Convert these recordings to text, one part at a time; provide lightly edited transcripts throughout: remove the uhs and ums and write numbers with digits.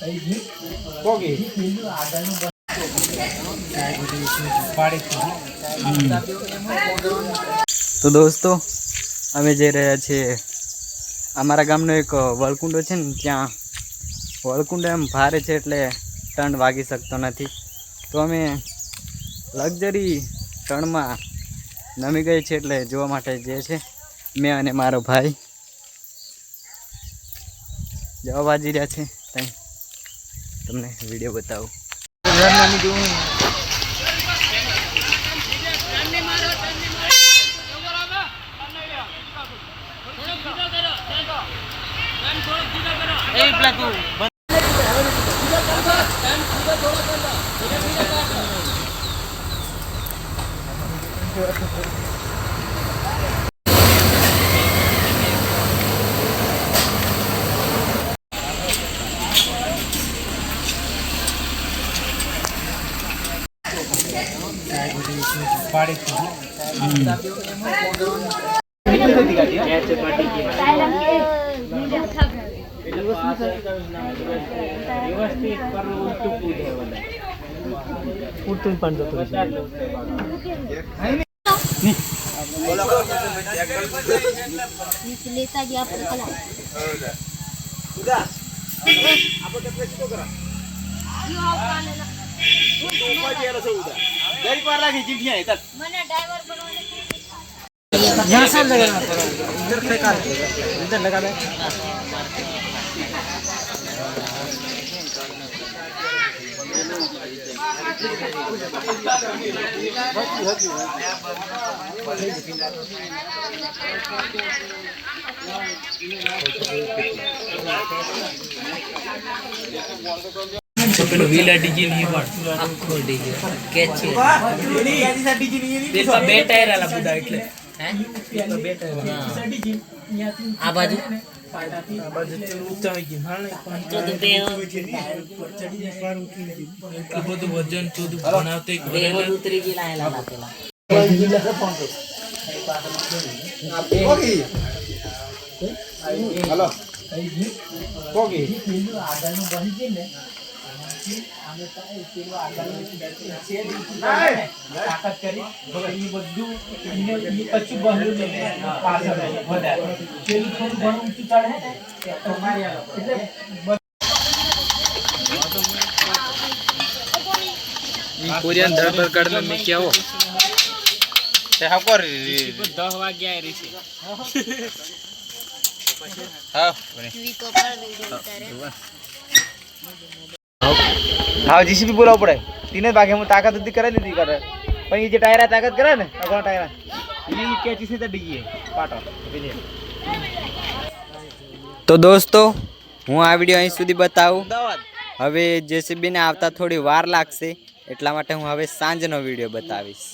તો દોસ્તો અમે જઈ રહ્યા છીએ અમારા ગામનો એક વળકુંડો છે ને, ત્યાં વળકુંડો એમ ભારે છે એટલે ટર્ન વાગી શકતો નથી. તો અમે લક્ઝરી ટર્નમાં નમી ગઈ છે એટલે જોવા માટે જે છે મેં અને મારો ભાઈ જવા બાજી રહ્યા છે. ત્યાં તમને વિડીયો બતાવું. यहाँ से लगाना इधर फेंका इधर लगा दे. व्हीलर डीजे नहीं पड़ आखो डीजे कैच है બે ટાયર આલા બધા એટલે હે બે ટાયર આ બાજુ ઊંચા હોય ગઈ હાલ તો બે બધું વજન ચોદું બનાવતે બે ઉતરી ગઈ લાયેલા લાગેલા हेलो कोगी આગળનું બની છે ને તાકાત કરી એ બધું પછી બહલું ને પાછળ વધારે પેલું થોડું ઘણું ઊંચું ચડે ને તો મારી એટલે कोरियन दरबार कार्ड में क्या हो તે હાકોર 10 વાગ્યા રહી છે હા હા જીસીબી બોલાવ પડે તીને ભાગે હું તાકાત ઉધી કરાવી લીધી કરે પણ એ જે ટાયરા તાકાત કરે ને અગળ ટાયરા એ કેચી સીધા ડીગીએ પાટો. તો દોસ્તો હું આ વિડીયો અહીં સુધી બતાવું. હવે જેસીબીને આવતા થોડી વાર લાગશે એટલા માટે હું હવે સાંજનો વિડીયો બતાવીશ.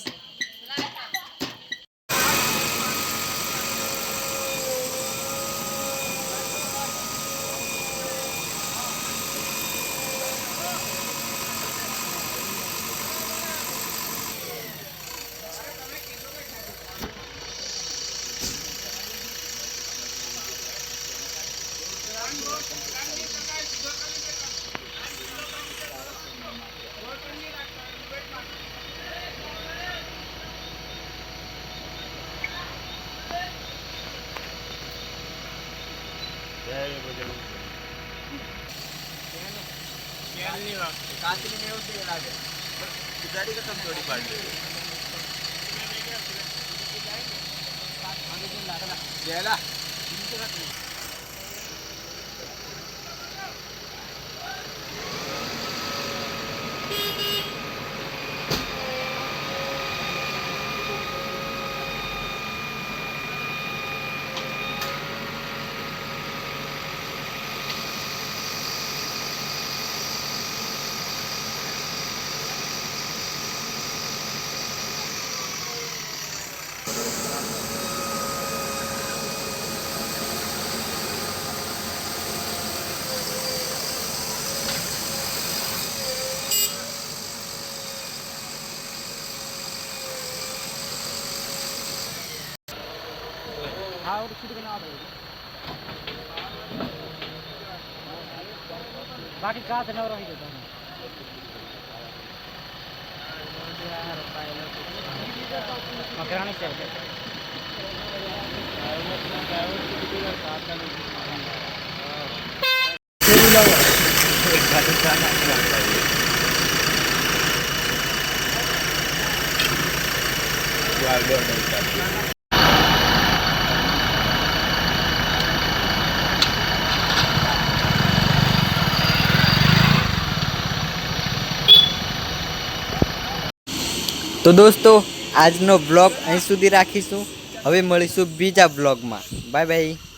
कातली में उसे लागे गाड़ी का कम थोड़ी पार्ट जेला हाँ और कुछ करना બાકી કાચ નવરો થઈ જતો મકરાણી છે તો દોસ્તો આજનો બ્લોગ અહીં સુધી રાખીશું હવે મળીશું બીજા બ્લોગમાં બાય બાય